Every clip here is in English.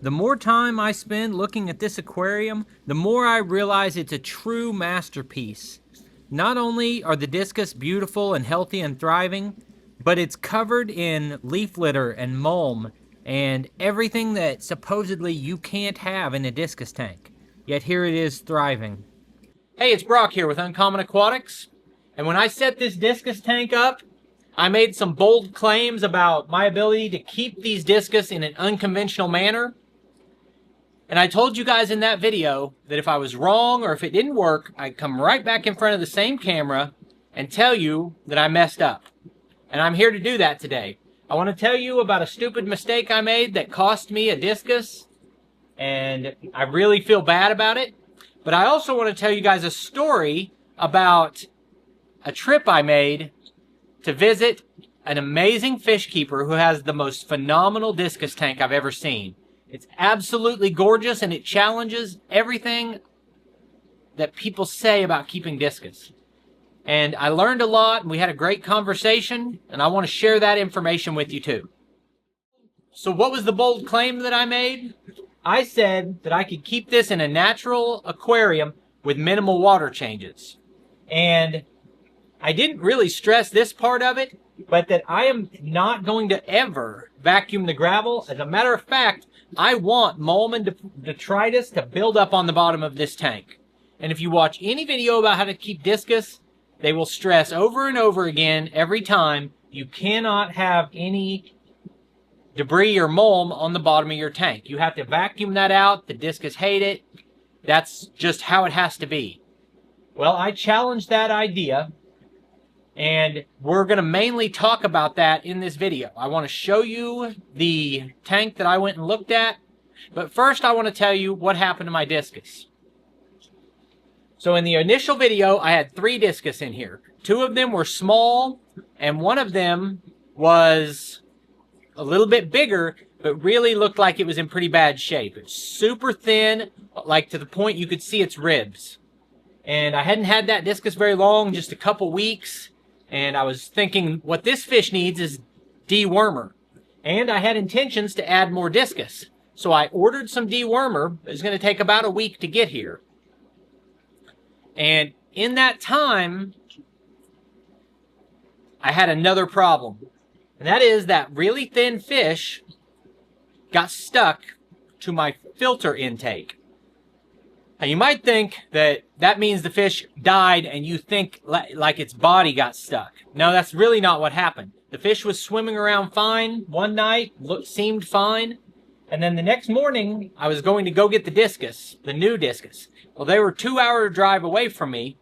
The more time I spend looking at this aquarium, the more I realize it's a true masterpiece. Not only are the Discus beautiful and healthy and thriving, but it's covered in leaf litter and mulm and everything that supposedly you can't have in a Discus tank. Yet here it is thriving. Hey, it's Brock here with Uncommon Aquatics. And when I set this Discus tank up, I made some bold claims about my ability to keep these Discus in an unconventional manner. And I told you guys in that video that if I was wrong or if it didn't work, I'd come right back in front of the same camera and tell you that I messed up. And I'm here to do that today. I want to tell you about a stupid mistake I made that cost me a Discus, and I really feel bad about it. But I also want to tell you guys a story about a trip I made to visit an amazing fish keeper who has the most phenomenal Discus tank I've ever seen. It's absolutely gorgeous, and it challenges everything that people say about keeping Discus. And I learned a lot, and we had a great conversation, and I want to share that information with you too. So what was the bold claim that I made? I said that I could keep this in a natural aquarium with minimal water changes. And I didn't really stress this part of it, but that I am not going to ever vacuum the gravel. As a matter of fact, I want mulm and detritus to build up on the bottom of this tank. And if you watch any video about how to keep Discus, they will stress over and over again every time you cannot have any debris or mulm on the bottom of your tank. You have to vacuum that out. The Discus hate it. That's just how it has to be. Well, I challenged that idea, and we're going to mainly talk about that in this video. I want to show you the tank that I went and looked at, but first I want to tell you what happened to my Discus. So in the initial video, I had 3 Discus in here. 2 of them were small, and 1 of them was a little bit bigger, but really looked like it was in pretty bad shape. It's super thin, like to the point you could see its ribs. And I hadn't had that Discus very long, just a couple weeks. And I was thinking what this fish needs is dewormer. And I had intentions to add more Discus. So I ordered some dewormer. It's going to take about a week to get here. And in that time, I had another problem. And that is that really thin fish got stuck to my filter intake. Now you might think that that means the fish died and you think like its body got stuck. No, that's really not what happened. The fish was swimming around fine one night, seemed fine, and then the next morning I was going to go get the Discus, the new Discus. Well, they were 2-hour drive away from me,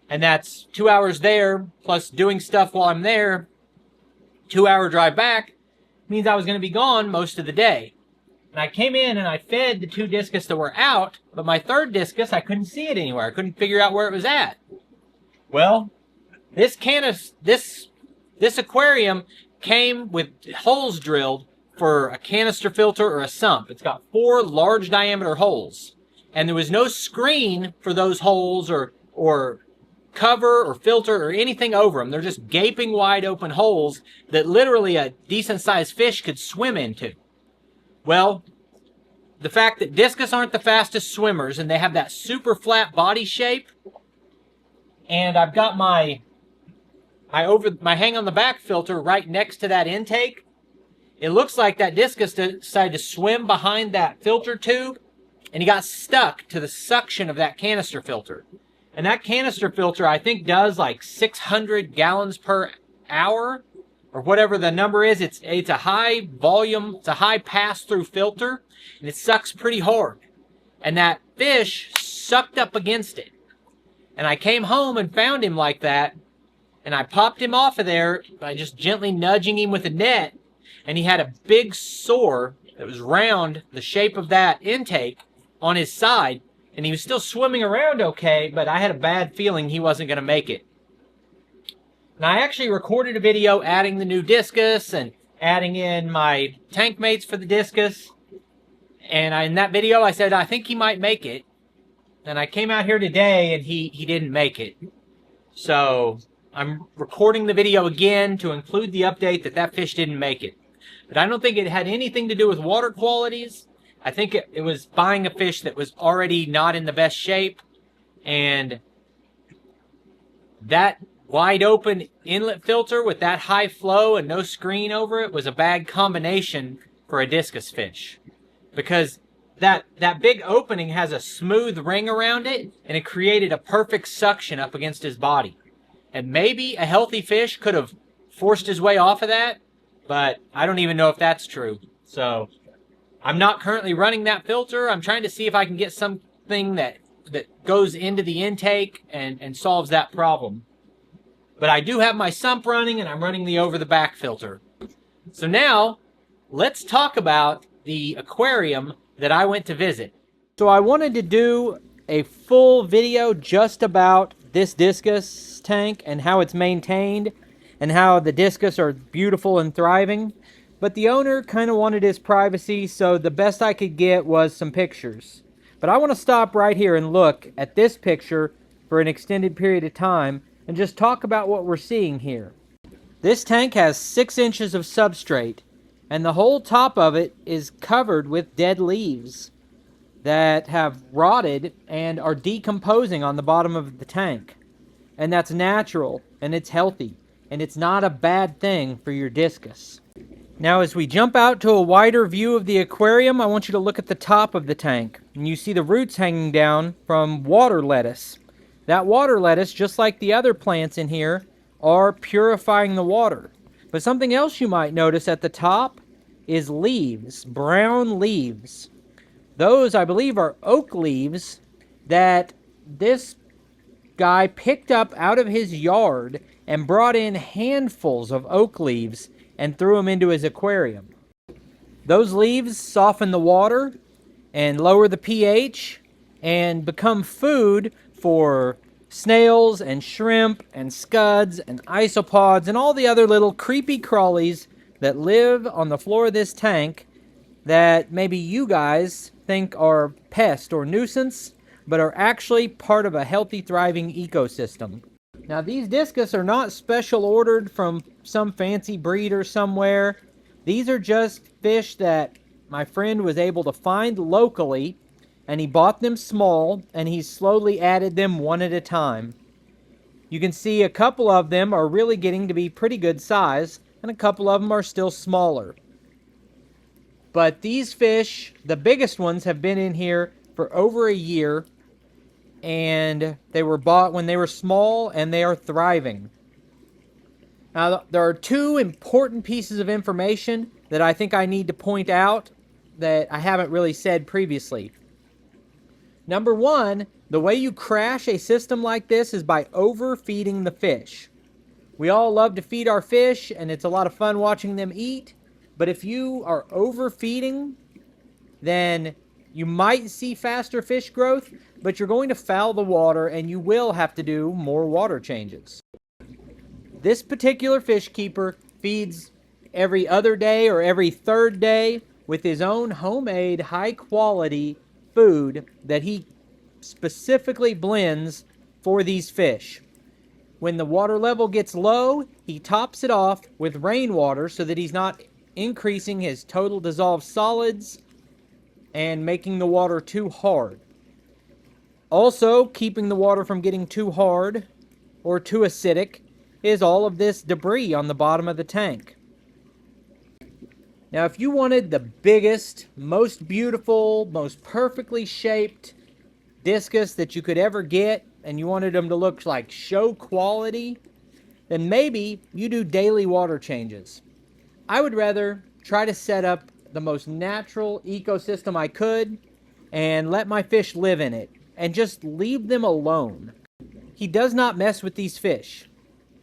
and that's 2 hours there plus doing stuff while I'm there. 2-hour drive back means I was going to be gone most of the day. And I came in and I fed the 2 Discus that were out, but my 3rd Discus, I couldn't see it anywhere. I couldn't figure out where it was at. Well, this aquarium came with holes drilled for a canister filter or a sump. It's got 4 large diameter holes. And there was no screen for those holes or cover or filter or anything over them. They're just gaping wide open holes that literally a decent sized fish could swim into. Well, the fact that Discus aren't the fastest swimmers and they have that super flat body shape, and I've got my hang on the back filter right next to that intake, it looks like that Discus decided to swim behind that filter tube and he got stuck to the suction of that canister filter. And that canister filter I think does like 600 gallons per hour. Or whatever the number is. It's a high volume, it's a high pass-through filter, and it sucks pretty hard. And that fish sucked up against it. And I came home and found him like that, and I popped him off of there by just gently nudging him with a net, and he had a big sore that was round the shape of that intake on his side, and he was still swimming around okay, but I had a bad feeling he wasn't going to make it. And I actually recorded a video adding the new Discus and adding in my tank mates for the Discus. And in that video I said I think he might make it. And I came out here today and he didn't make it. So I'm recording the video again to include the update that that fish didn't make it. But I don't think it had anything to do with water qualities. I think it was buying a fish that was already not in the best shape, and that wide open inlet filter with that high flow and no screen over it was a bad combination for a discus fish, because that big opening has a smooth ring around it, and it created a perfect suction up against his body. And maybe a healthy fish could have forced his way off of that, but I don't even know if that's true. So I'm not currently running that filter. I'm trying to see if I can get something that goes into the intake and solves that problem. But I do have my sump running, and I'm running the over-the-back filter. So now, let's talk about the aquarium that I went to visit. So I wanted to do a full video just about this discus tank and how it's maintained and how the discus are beautiful and thriving. But the owner kind of wanted his privacy, so the best I could get was some pictures. But I want to stop right here and look at this picture for an extended period of time and just talk about what we're seeing here. This tank has 6 inches of substrate, and the whole top of it is covered with dead leaves that have rotted and are decomposing on the bottom of the tank. And that's natural, and it's healthy, and it's not a bad thing for your discus. Now, as we jump out to a wider view of the aquarium, I want you to look at the top of the tank, and you see the roots hanging down from water lettuce. That water lettuce, just like the other plants in here, are purifying the water. But something else you might notice at the top is leaves, brown leaves. Those, I believe, are oak leaves that this guy picked up out of his yard and brought in handfuls of oak leaves and threw them into his aquarium. Those leaves soften the water and lower the pH and become food for snails and shrimp and scuds and isopods and all the other little creepy crawlies that live on the floor of this tank that maybe you guys think are pest or nuisance, but are actually part of a healthy, thriving ecosystem. Now, these discus are not special ordered from some fancy breeder somewhere. These are just fish that my friend was able to find locally, and he bought them small, and he slowly added them one at a time. You can see a couple of them are really getting to be pretty good size, and a couple of them are still smaller. But these fish, the biggest ones, have been in here for over a year, and they were bought when they were small, and they are thriving. Now, there are 2 important pieces of information that I think I need to point out that I haven't really said previously. Number 1, the way you crash a system like this is by overfeeding the fish. We all love to feed our fish, and it's a lot of fun watching them eat. But if you are overfeeding, then you might see faster fish growth, but you're going to foul the water, and you will have to do more water changes. This particular fish keeper feeds every other day or every 3rd day with his own homemade high-quality food that he specifically blends for these fish. When the water level gets low, he tops it off with rainwater so that he's not increasing his total dissolved solids and making the water too hard. Also, keeping the water from getting too hard or too acidic is all of this debris on the bottom of the tank. Now, if you wanted the biggest, most beautiful, most perfectly shaped discus that you could ever get, and you wanted them to look like show quality, then maybe you do daily water changes. I would rather try to set up the most natural ecosystem I could and let my fish live in it and just leave them alone. He does not mess with these fish.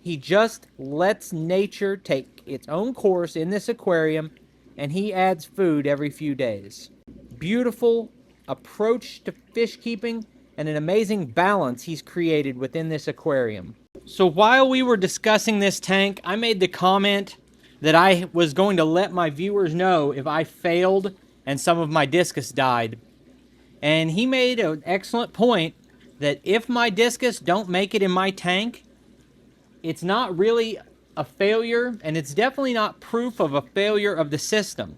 He just lets nature take its own course in this aquarium, and he adds food every few days. Beautiful approach to fish keeping and an amazing balance he's created within this aquarium. So while we were discussing this tank, I made the comment that I was going to let my viewers know if I failed and some of my discus died. And he made an excellent point that if my discus don't make it in my tank, it's not really a failure, and it's definitely not proof of a failure of the system.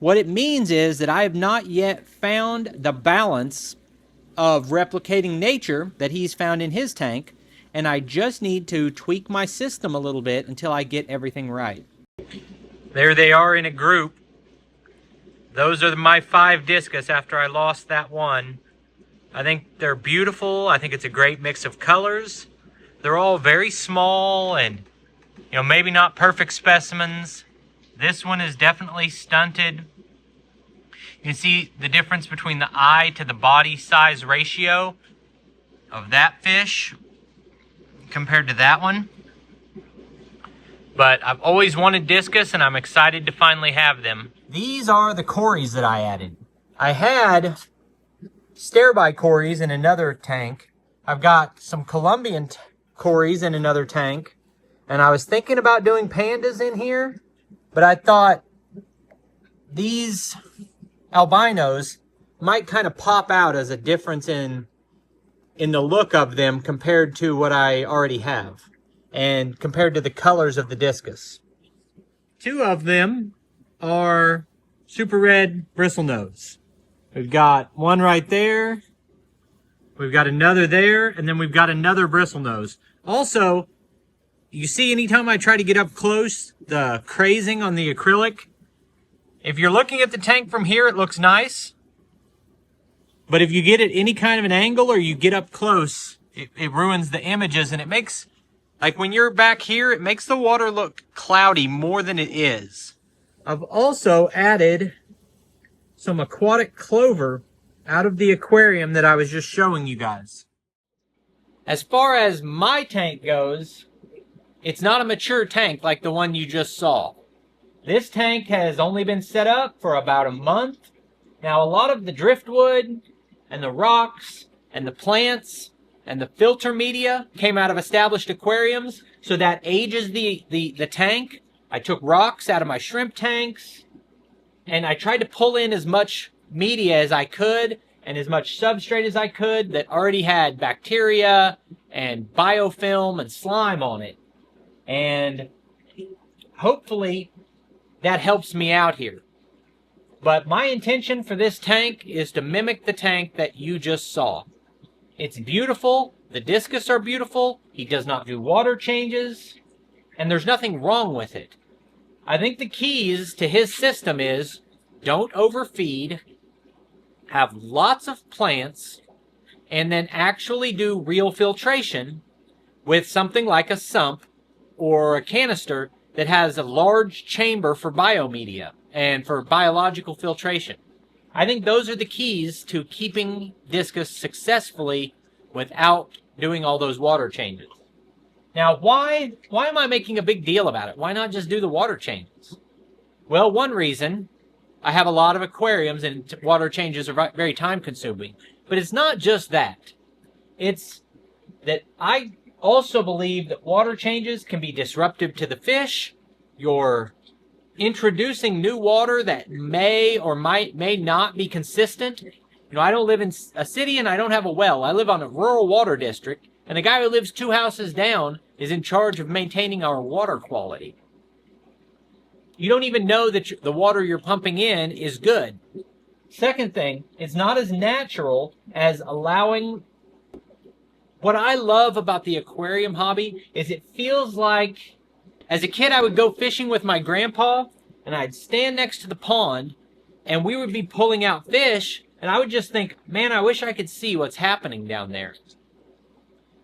what it means is that I have not yet found the balance of replicating nature that he's found in his tank, and I just need to tweak my system a little bit until I get everything right. There they are in a group. Those are my 5 discus after I lost that one. I think they're beautiful. I think it's a great mix of colors. They're all very small and, you know, maybe not perfect specimens. This one is definitely stunted. You can see the difference between the eye to the body size ratio of that fish compared to that one. But I've always wanted discus, and I'm excited to finally have them. These are the cories that I added. I had Stairby cories in another tank. I've got some Colombian cories in another tank. And I was thinking about doing pandas in here, but I thought these albinos might kind of pop out as a difference in the look of them compared to what I already have, and compared to the colors of the discus. 2 of them are super red bristlenose. We've got one right there, we've got another there, and then we've got another bristlenose. Also, you see anytime I try to get up close, the crazing on the acrylic, if you're looking at the tank from here, it looks nice. But if you get at any kind of an angle or you get up close, it ruins the images, and it makes, like when you're back here, it makes the water look cloudy more than it is. I've also added some aquatic clover out of the aquarium that I was just showing you guys. As far as my tank goes, it's not a mature tank like the one you just saw. This tank has only been set up for about a month. Now, a lot of the driftwood and the rocks and the plants and the filter media came out of established aquariums, so that ages the tank. I took rocks out of my shrimp tanks, and I tried to pull in as much media as I could and as much substrate as I could that already had bacteria and biofilm and slime on it. And hopefully that helps me out here. But my intention for this tank is to mimic the tank that you just saw. It's beautiful. The discus are beautiful. He does not do water changes. And there's nothing wrong with it. I think the keys to his system is don't overfeed, have lots of plants, and then actually do real filtration with something like a sump or a canister that has a large chamber for biomedia and for biological filtration. I think those are the keys to keeping discus successfully without doing all those water changes. Now, why am I making a big deal about it? Why not just do the water changes? Well, one reason, I have a lot of aquariums and water changes are very time consuming. But it's not just that. It's that I also believe that water changes can be disruptive to the fish. You're introducing new water that may or may not be consistent. You know, I don't live in a city and I don't have a well. I live on a rural water district, and the guy who lives 2 houses down is in charge of maintaining our water quality. You don't even know that the water you're pumping in is good. Second thing, it's not as natural as allowing... What I love about the aquarium hobby is it feels like, as a kid, I would go fishing with my grandpa, and I'd stand next to the pond, and we would be pulling out fish, and I would just think, man, I wish I could see what's happening down there.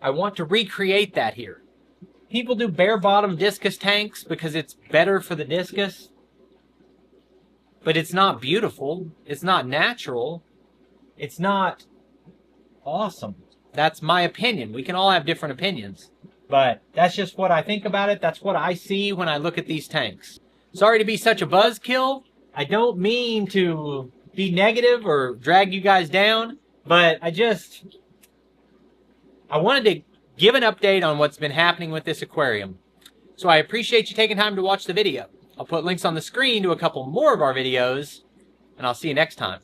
I want to recreate that here. People do bare-bottom discus tanks because it's better for the discus, but it's not beautiful, it's not natural, it's not awesome. That's my opinion. We can all have different opinions. But that's just what I think about it. That's what I see when I look at these tanks. Sorry to be such a buzzkill. I don't mean to be negative or drag you guys down. But I wanted to give an update on what's been happening with this aquarium. So I appreciate you taking time to watch the video. I'll put links on the screen to a couple more of our videos. And I'll see you next time.